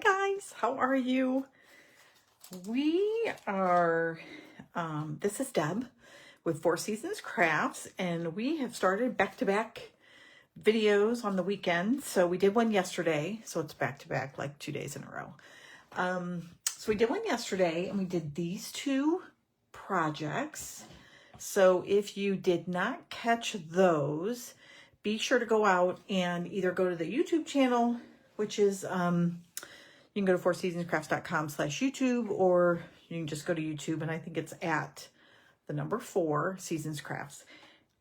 guys, how are you? We are, this is Deb with Four Seasons Crafts, and we have started back-to-back videos on the weekend. So we did one yesterday, so it's back-to-back like 2 days in a row. So we did one yesterday, and we did these two projects. So if you did not catch those, be sure to go out and either go to the YouTube channel, which is, you can go to fourseasonscrafts.com/YouTube, or you can just go to YouTube, and I think it's at the number 4 Seasons Crafts.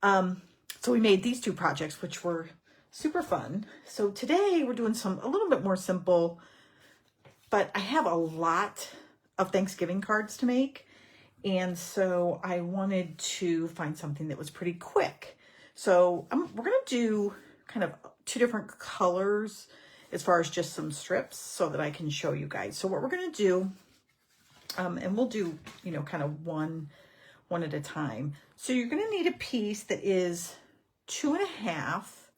So we made these two projects, which were super fun. So today we're doing a little bit more simple, but I have a lot of Thanksgiving cards to make. And so I wanted to find something that was pretty quick. So we're going to do kind of 2 different colors as far as just some strips so that I can show you guys. So what we're going to do, and we'll do, kind of one at a time. So you're going to need a piece that is 2.5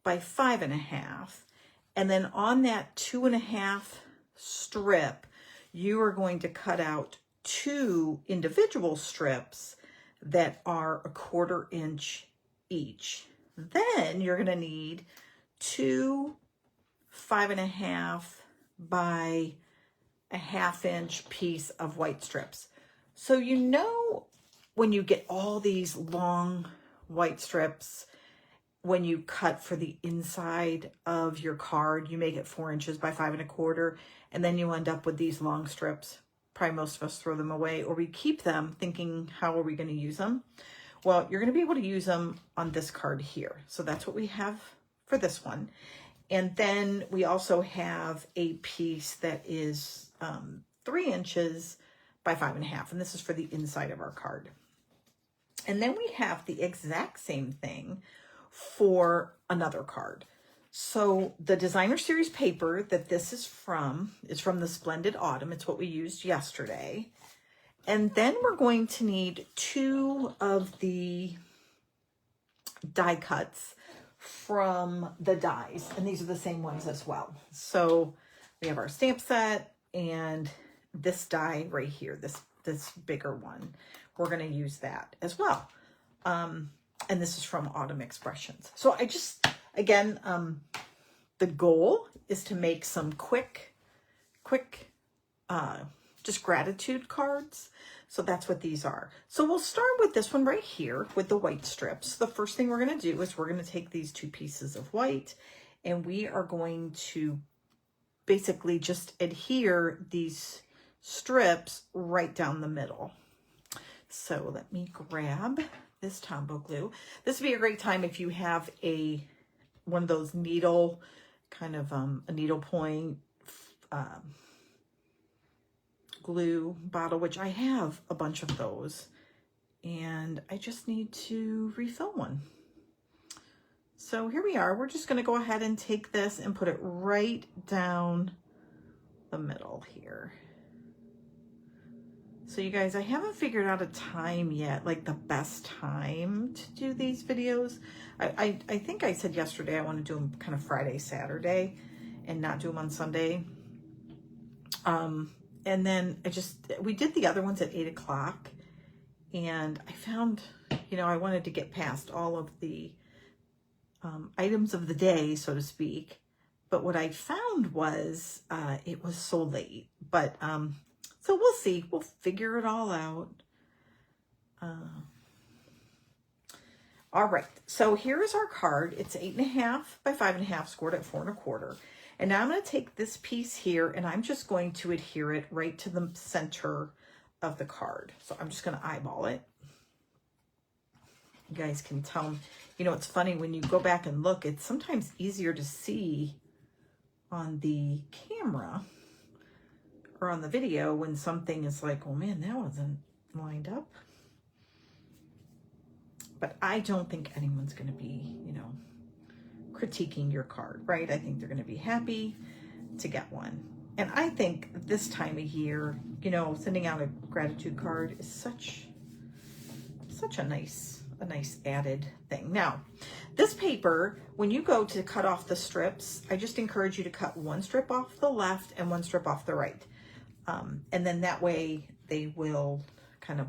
by 5.5. And then on that 2.5 strip, you are going to cut out 2 individual strips that are 1/4 inch each. Then you're going to need 2 5.5 by 1/2 inch piece of white strips. So when you get all these long white strips, when you cut for the inside of your card, you make it 4 inches by 5.25, and then you end up with these long strips. Probably most of us throw them away, or we keep them thinking, how are we going to use them? Well, you're going to be able to use them on this card here. So that's what we have for this one. And then we also have a piece that is 3 inches by 5.5, and this is for the inside of our card. And then we have the exact same thing for another card. So the designer series paper that this is from the Splendid Autumn. It's what we used yesterday. And then we're going to need 2 of the die cuts from the dies, and these are the same ones as well. So we have our stamp set and this die right here, this bigger one. We're going to use that as well. And this is from Autumn Expressions. So I just, again, the goal is to make some quick, just gratitude cards. So that's what these are. So we'll start with this one right here with the white strips. The first thing we're going to do is we're going to take these 2 pieces of white, and we are going to basically just adhere these strips right down the middle. So let me grab this Tombow glue. This would be a great time if you have one of those needle, kind of a needle point glue bottle, which I have a bunch of those, and I just need to refill one. So here we are. We're just going to go ahead and take this and put it right down the middle here. So you guys, I haven't figured out a time yet, like the best time to do these videos. I think I said yesterday I want to do them kind of Friday, Saturday, and not do them on Sunday. And then we did the other ones at 8 o'clock, and I found, I wanted to get past all of the items of the day, so to speak. But what I found was it was so late. But so we'll see. We'll figure it all out. All right. So here is our card. It's 8.5 by 5.5, scored at 4.25. And now I'm going to take this piece here, and I'm just going to adhere it right to the center of the card. So I'm just going to eyeball it. You guys can tell, it's funny when you go back and look, it's sometimes easier to see on the camera or on the video when something is like, oh man, that wasn't lined up. But I don't think anyone's going to be, critiquing your card, right? I think they're going to be happy to get one. And I think this time of year, sending out a gratitude card is such a nice a nice added thing. Now, this paper, when you go to cut off the strips, I just encourage you to cut one strip off the left and one strip off the right. And then that way they will kind of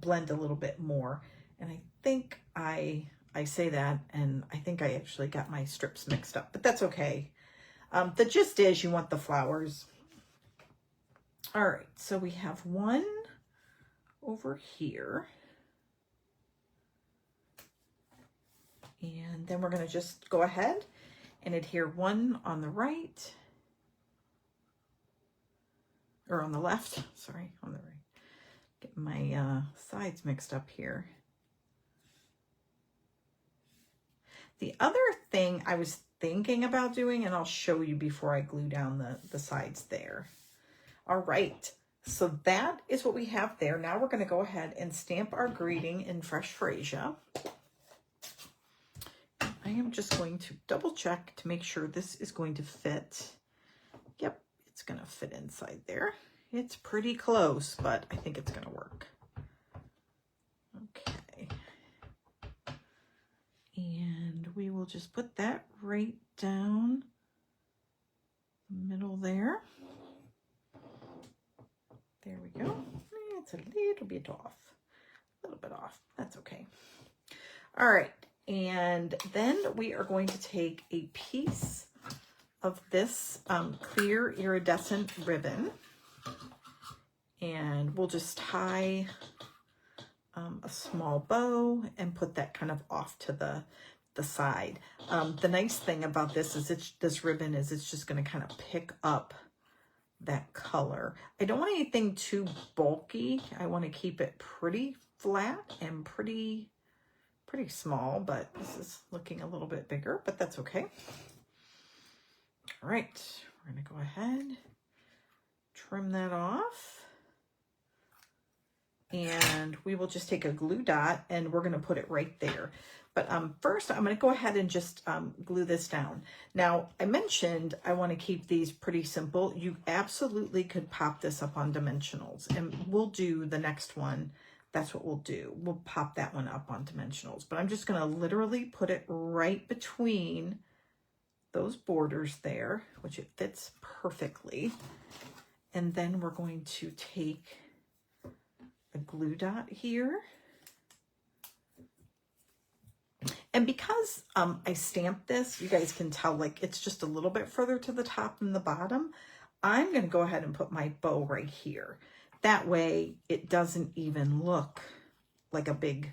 blend a little bit more. And I think I say that, and I think I actually got my strips mixed up, but that's okay. The gist is you want the flowers. All right, so we have one over here. And then we're going to just go ahead and adhere one on the right, or on the left, sorry, on the right. Get my sides mixed up here. The other thing I was thinking about doing, and I'll show you before I glue down the sides there. All right, so that is what we have there. Now we're going to go ahead and stamp our greeting in fresh freesia. I am just going to double check to make sure this is going to fit. Yep, it's going to fit inside there. It's pretty close, but I think it's going to work. Okay. And we will just put that right down the middle there. There we go. It's a little bit off. A little bit off. That's okay. All right. And then we are going to take a piece of this clear iridescent ribbon, and we'll just tie a small bow and put that kind of off to the side. The nice thing about this is this ribbon is it's just going to kind of pick up that color. I don't want anything too bulky. I want to keep it pretty flat and pretty small, but this is looking a little bit bigger, but that's okay. All right, we're going to go ahead, trim that off, and we will just take a glue dot and we're going to put it right there. But first, I'm going to go ahead and just glue this down. Now, I mentioned I want to keep these pretty simple. You absolutely could pop this up on dimensionals, and we'll do the next one. That's what we'll do. We'll pop that one up on dimensionals, but I'm just going to literally put it right between those borders there, which it fits perfectly. And then we're going to take a glue dot here. And because I stamped this, you guys can tell like it's just a little bit further to the top than the bottom. I'm going to go ahead and put my bow right here. That way it doesn't even look like a big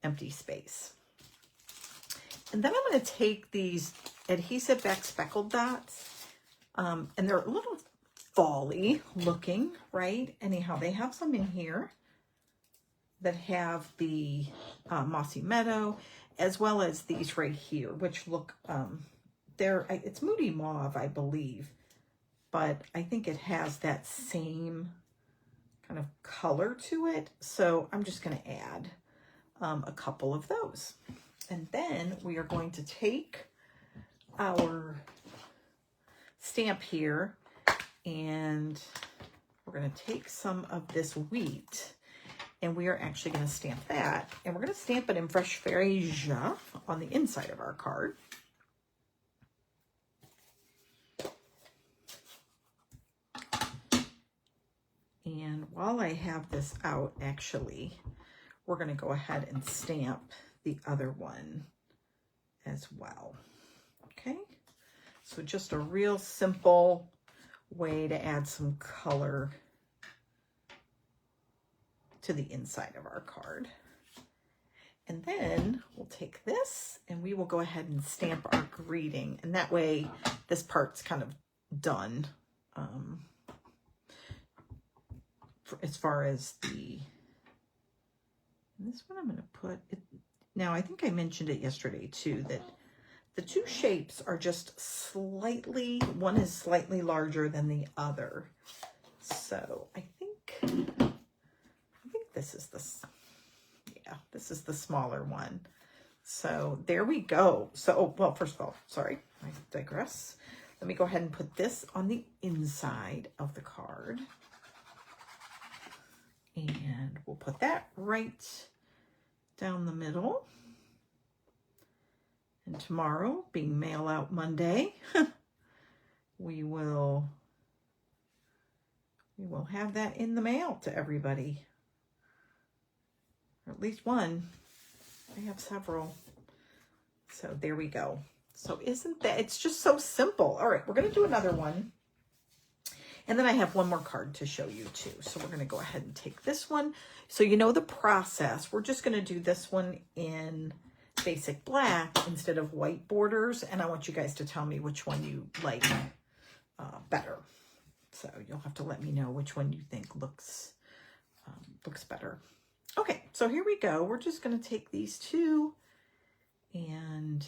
empty space. And then I'm going to take these adhesive back speckled dots, and they're a little fall-y looking, right? Anyhow, they have some in here that have the mossy meadow, as well as these right here, which look, it's Moody Mauve, I believe, but I think it has that same kind of color to it. So I'm just going to add a couple of those. And then we are going to take our stamp here, and we're going to take some of this wheat, and we are actually going to stamp that, and we're going to stamp it in fresh freesia on the inside of our card. And while I have this out, actually, we're going to go ahead and stamp the other one as well. Okay, so just a real simple way to add some color to the inside of our card. And then we'll take this and we will go ahead and stamp our greeting, and that way this part's kind of done. As far as this one, I'm going to put it. Now, I think I mentioned it yesterday too, that the two shapes are just slightly, one is slightly larger than the other. So I think this is this is the smaller one. So there we go. So, well, first of all, sorry, I digress. Let me go ahead and put this on the inside of the card. And we'll put that right down the middle. And tomorrow, being Mail Out Monday, we will have that in the mail to everybody. Or at least one. I have several. So there we go. So isn't that, it's just so simple. All right, we're going to do another one. And then I have one more card to show you too. So we're going to go ahead and take this one. So you know the process. We're just going to do this one in basic black instead of white borders. And I want you guys to tell me which one you like better. So you'll have to let me know which one you think looks better. Okay, so here we go. We're just going to take these two and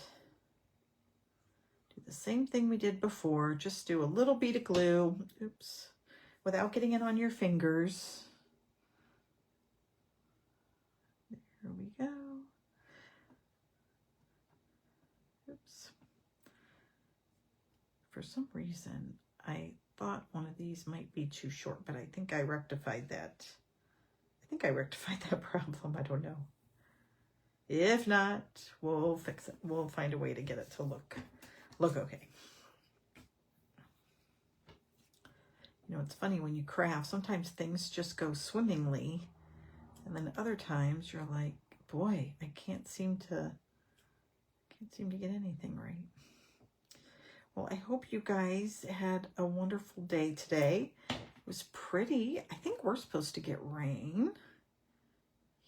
do the same thing we did before. Just do a little bead of glue, oops, without getting it on your fingers. There we go. Oops. For some reason, I thought one of these might be too short, but I think I rectified that. I think I rectified that problem. I don't know. If not, we'll fix it. We'll find a way to get it to look okay. You know, it's funny when you craft, sometimes things just go swimmingly, and then other times you're like, boy, I can't seem to get anything right. Well, I hope you guys had a wonderful day today. It was pretty. I think we're supposed to get rain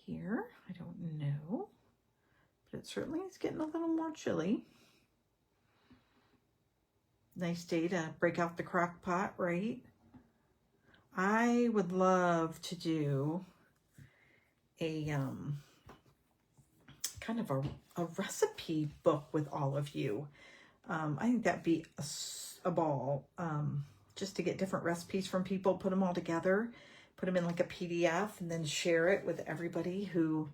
here. I don't know, but it certainly is getting a little more chilly. Nice day to break out the crock pot, right? I would love to do a kind of a recipe book with all of you. I think that'd be a ball, just to get different recipes from people, put them all together, put them in like a PDF, and then share it with everybody who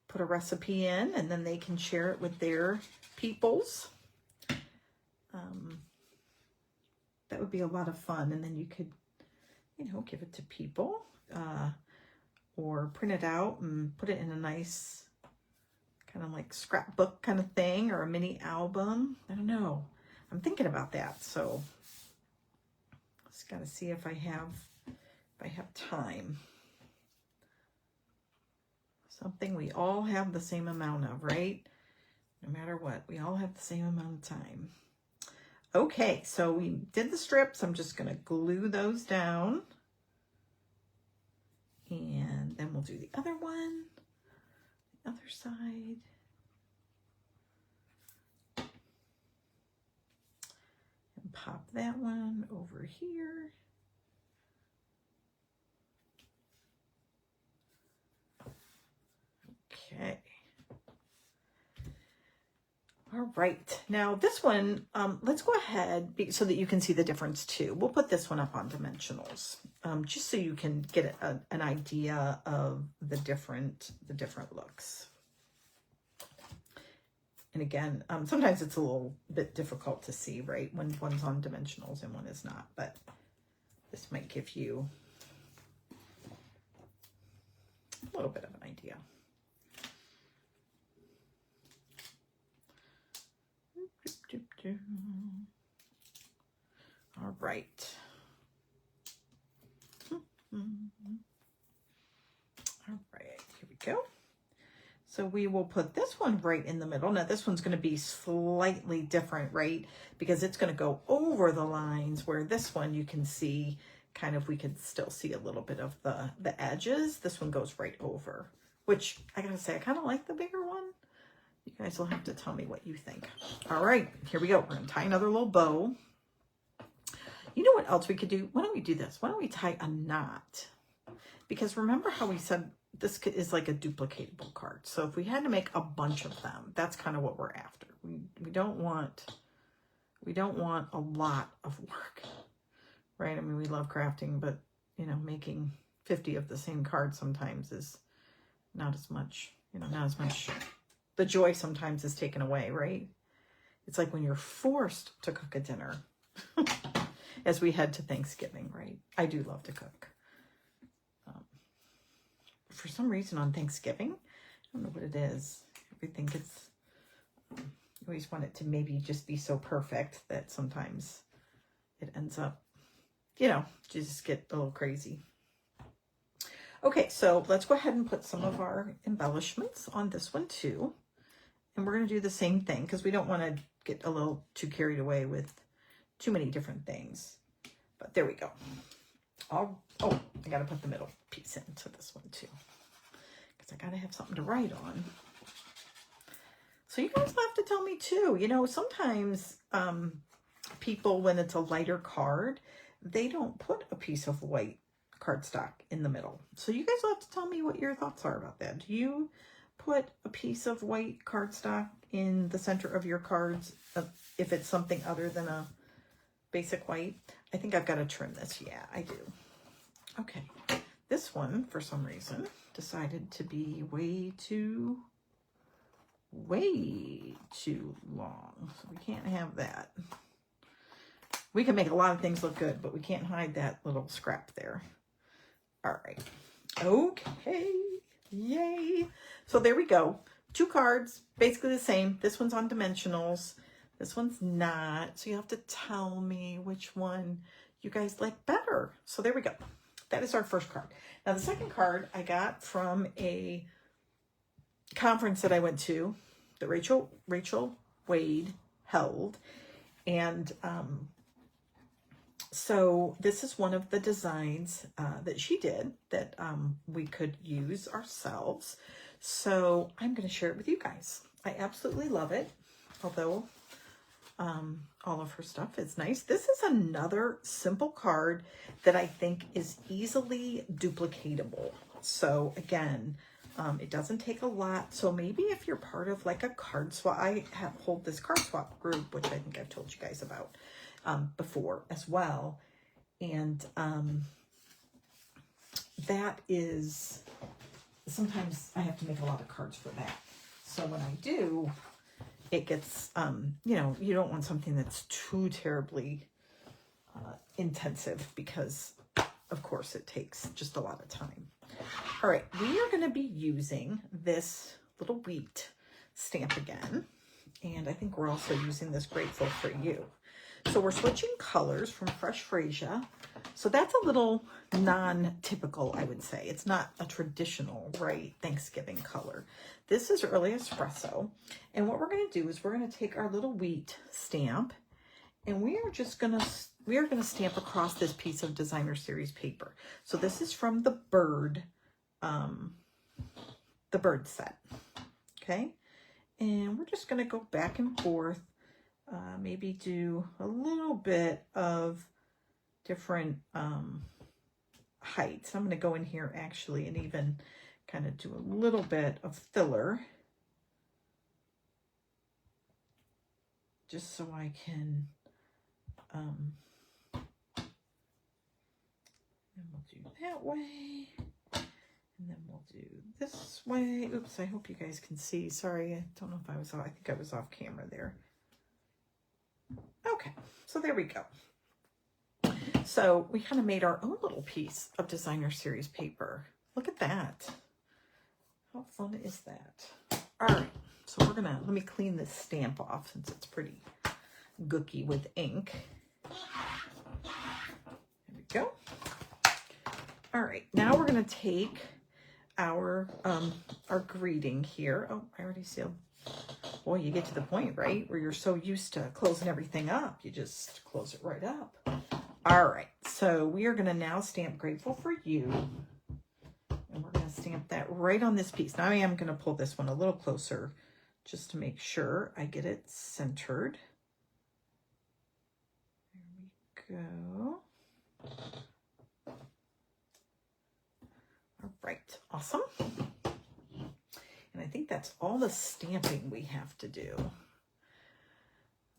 put a recipe in, and then they can share it with their peoples. That would be a lot of fun. And then you could, you know, give it to people, or print it out and put it in a nice kind of like scrapbook kind of thing, or a mini album. I don't know. I'm thinking about that. So just got to see if I have time. Something we all have the same amount of, right? No matter what, we all have the same amount of time. Okay, so we did the strips. I'm just going to glue those down. And then we'll do the other one, the other side. And pop that one over here. Okay. All right. Now this one, let's go ahead so that you can see the difference too. We'll put this one up on dimensionals, just so you can get an idea of the different looks. And again, sometimes it's a little bit difficult to see, right, when one's on dimensionals and one is not, but this might give you a little bit of an idea. All right. All right, here we go. So we will put this one right in the middle. Now this one's going to be slightly different, right? Because it's going to go over the lines, where this one you can see kind of, we can still see a little bit of the edges. This one goes right over, which I gotta say, I kind of like the bigger one. You guys will have to tell me what you think. All right, here we go. We're going to tie another little bow. You know what else we could do? Why don't we do this? Why don't we tie a knot? Because remember how we said this is like a duplicatable card. So if we had to make a bunch of them, that's kind of what we're after. We don't want a lot of work, right? I mean, we love crafting, but you know, making 50 of the same card sometimes is not as much, you know, not as much. The joy sometimes is taken away, right? It's like when you're forced to cook a dinner as we head to Thanksgiving, right? I do love to cook. For some reason on Thanksgiving, I don't know what it is. Everything gets, you always want it to maybe just be so perfect that sometimes it ends up, you know, just get a little crazy. Okay, so let's go ahead and put some of our embellishments on this one too. And we're going to do the same thing because we don't want to get a little too carried away with too many different things. But there we go. Oh, I got to put the middle piece into this one too, because I got to have something to write on. So you guys have to tell me too, you know, sometimes people, when it's a lighter card, they don't put a piece of white cardstock in the middle. So you guys will have to tell me what your thoughts are about that. Do you put a piece of white cardstock in the center of your cards if it's something other than a basic white? I think I've got to trim this. Yeah, I do. Okay. This one, for some reason, decided to be way too long. So we can't have that. We can make a lot of things look good, but we can't hide that little scrap there. All right. Okay. Yay. So there we go. 2 cards, basically the same. This one's on dimensionals. This one's not. So you have to tell me which one you guys like better. So there we go. That is our first card. Now the second card I got from a conference that I went to that Rachel Wade held. And so this is one of the designs that she did that we could use ourselves. So I'm going to share it with you guys. I absolutely love it. Although all of her stuff is nice. This is another simple card that I think is easily duplicatable. So again, it doesn't take a lot. So maybe if you're part of like a card swap, I hold this card swap group, which I think I've told you guys about before as well. And that is, sometimes I have to make a lot of cards for that. So when I do, it gets, you know, you don't want something that's too terribly intensive because, of course, it takes just a lot of time. All right, we are going to be using this little wheat stamp again. And I think we're also using this Grateful for You. So we're switching colors from Fresh Freesia. So that's a little non-typical, I would say. It's not a traditional, right, Thanksgiving color. This is Early Espresso. And what we're going to do is we're going to take our little wheat stamp and we are going to stamp across this piece of Designer Series paper. So this is from the bird set. Okay. And we're just going to go back and forth. Maybe do a little bit of different heights. I'm going to go in here actually and even kind of do a little bit of filler just so I can and we'll do that way and then we'll do this way. Oops, I hope you guys can see. Sorry, I don't know if I was off. I think I was off camera there. Okay, so there we go. So we kind of made our own little piece of Designer Series paper. Look at that. How fun is that? All right, so let me clean this stamp off since it's pretty gooky with ink. There we go. All right, now we're gonna take our greeting here. Oh, I already sealed. Boy, you get to the point, right, where you're so used to closing everything up, you just close it right up. All right, so we are going to now stamp Grateful for You. And we're going to stamp that right on this piece. Now I am going to pull this one a little closer just to make sure I get it centered. There we go. All right, awesome. And I think that's all the stamping we have to do.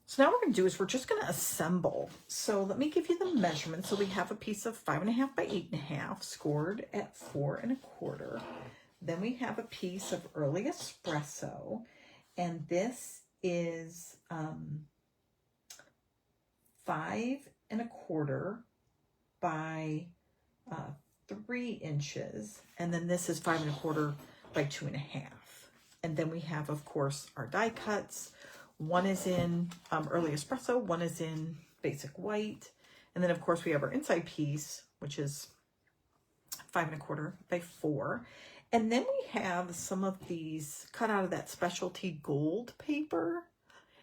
So now what we're going to do is we're just going to assemble. So let me give you the measurements. So we have a piece of 5.5 by 8.5 scored at 4 1/4. Then we have a piece of Early Espresso. And this is 5 1/4 by 3 inches. And then this is 5 1/4 by 2.5. And then we have, of course, our die cuts. One is in early espresso, one is in basic white. And then, of course, we have our inside piece, which is 5 1/4 by 4. And then we have some of these cut out of that specialty gold paper.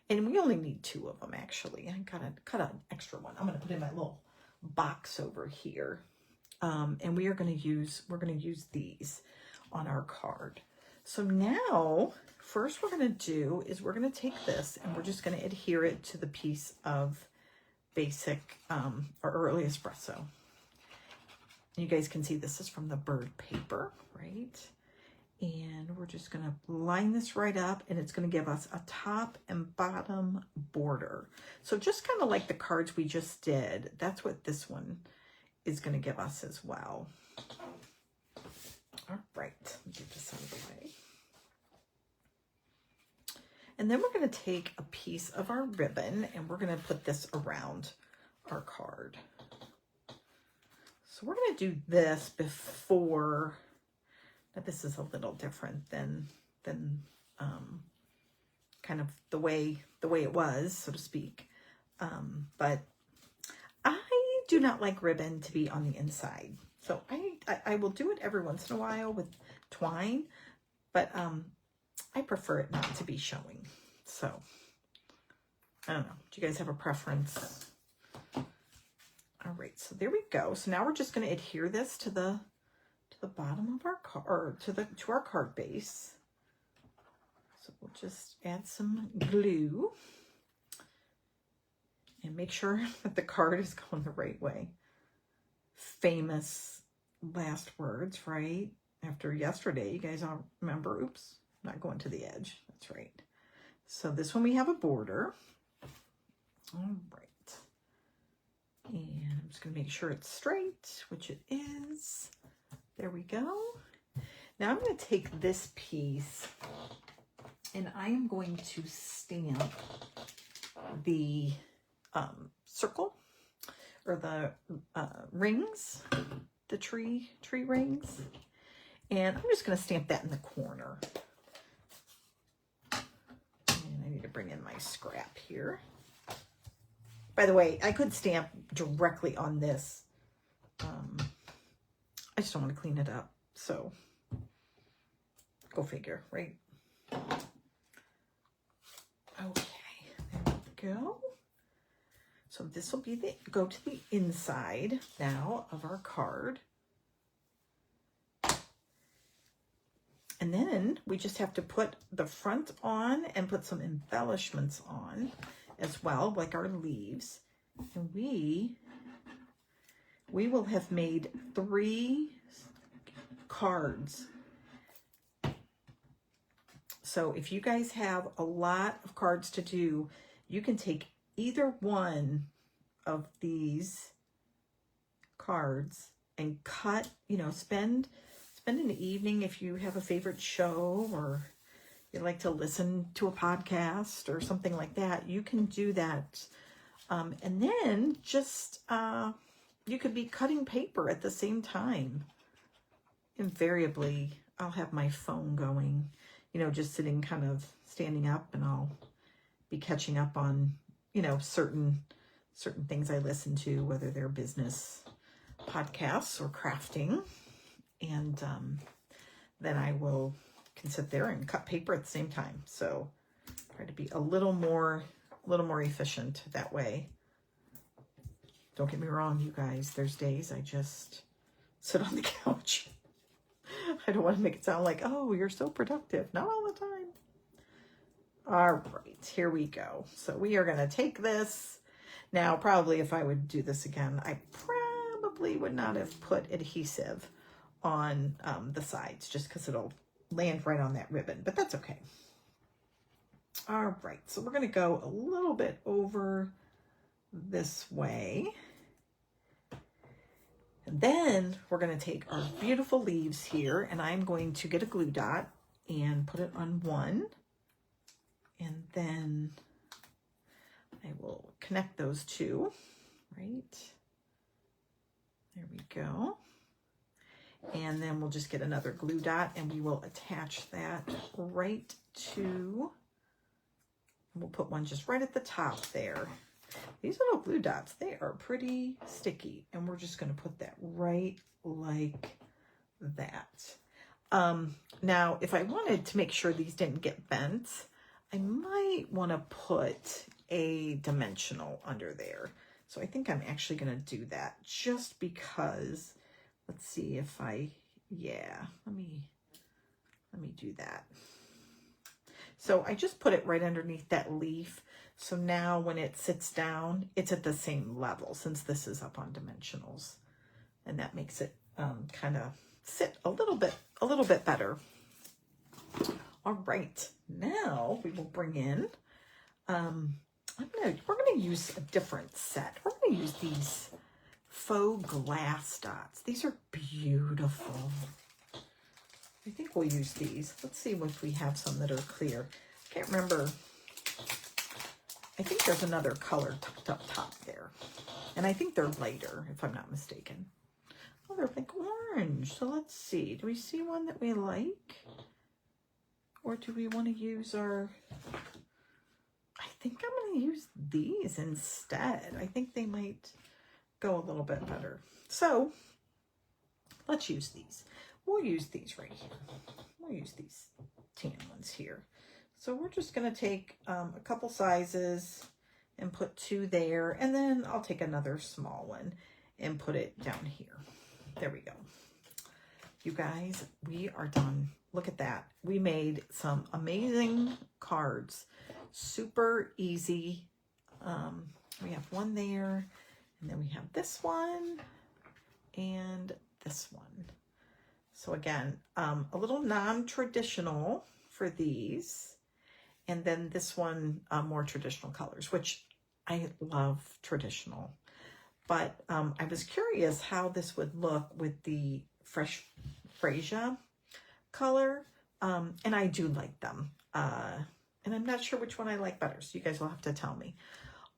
And we only need 2 of them, actually. I gotta cut out an extra one. I'm gonna put in my little box over here. And we're gonna use these on our card. So now, first we're gonna do is we're gonna take this and we're just gonna adhere it to the piece of basic or early espresso. You guys can see this is from the bird paper, right? And we're just gonna line this right up, and it's gonna give us a top and bottom border. So just kind of like the cards we just did, that's what this one is gonna give us as well. All right, let me get this out of the way. And then we're gonna take a piece of our ribbon and we're gonna put this around our card. So we're gonna do this before. Now this is a little different than kind of the way it was, so to speak. But I do not like ribbon to be on the inside. So I will do it every once in a while with twine, but I prefer it not to be showing. So I don't know. Do you guys have a preference? All right, so there we go. So now we're just going to adhere this to the bottom of our card, or to our card base. So we'll just add some glue and make sure that the card is going the right way. Famous last words, right? After yesterday, you guys all remember, oops, not going to the edge. That's right. So this one we have a border. All right. And I'm just going to make sure it's straight, which it is. There we go. Now I'm going to take this piece and I am going to stamp the circle or the rings, the tree rings. And I'm just going to stamp that in the corner. And I need to bring in my scrap here. By the way, I could stamp directly on this. I just don't want to clean it up. So go figure, right? Okay, there we go. So this will be go to the inside now of our card. And then we just have to put the front on and put some embellishments on as well, like our leaves. And we will have made 3 cards. So if you guys have a lot of cards to do, you can take either one of these cards and cut, spend an evening if you have a favorite show or you like to listen to a podcast or something like that. You can do that. And then just, you could be cutting paper at the same time. Invariably, I'll have my phone going, just sitting kind of standing up, and I'll be catching up on, certain things I listen to, whether they're business podcasts or crafting. And then I can sit there and cut paper at the same time. So try to be a little more efficient that way. Don't get me wrong, you guys. There's days I just sit on the couch. I don't want to make it sound like, oh, you're so productive. Not all the time. All right, here we go. So we are going to take this. Now, probably if I would do this again, I probably would not have put adhesive on the sides, just because it'll land right on that ribbon, but that's okay. All right, so we're going to go a little bit over this way. And then we're going to take our beautiful leaves here, and I'm going to get a glue dot and put it on one. And then I will connect those two, right? There we go. And then we'll just get another glue dot and we will attach that right to, we'll put one just right at the top there. These little glue dots, they are pretty sticky, and we're just going to put that right like that. Now, if I wanted to make sure these didn't get bent, I might want to put a dimensional under there. So I think I'm actually going to do that just because. Let's see if yeah, let me do that. So I just put it right underneath that leaf. So now when it sits down, it's at the same level since this is up on dimensionals. And that makes it kind of sit a little bit better. All right, now we will bring in, we're gonna use a different set. We're gonna use these faux glass dots. These are beautiful. I think we'll use these. Let's see if we have some that are clear. I can't remember. I think there's another color tucked up top there. And I think they're lighter, if I'm not mistaken. Oh, they're like orange. So let's see. Do we see one that we like? Or do we want to use our... I think I'm going to use these instead. I think they might go a little bit better. So let's use these. We'll use these right here. We'll use these tan ones here. So we're just going to take a couple sizes and put 2 there. And then I'll take another small one and put it down here. There we go. You guys, we are done. Look at that. We made some amazing cards. Super easy. We have one there. And then we have this one and this one. So again, a little non-traditional for these. And then this one, more traditional colors, which I love traditional. But I was curious how this would look with the fresh freesia color. And I do like them. And I'm not sure which one I like better. So you guys will have to tell me.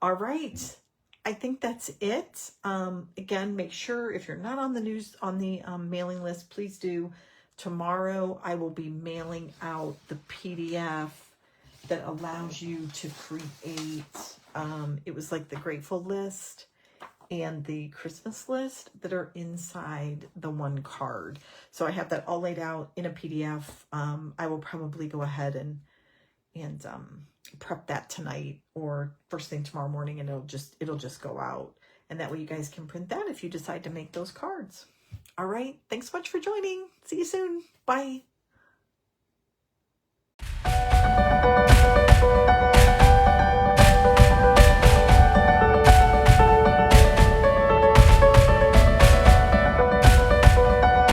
All right. I think that's it. Again, make sure if you're not on the mailing list, please do. Tomorrow I will be mailing out the PDF that allows you to create, it was like the grateful list and the Christmas list that are inside the one card. So I have that all laid out in a PDF. I will probably go ahead and prep that tonight or first thing tomorrow morning, and it'll just go out. And that way you guys can print that if you decide to make those cards. All right. Thanks so much for joining. See you soon. Bye.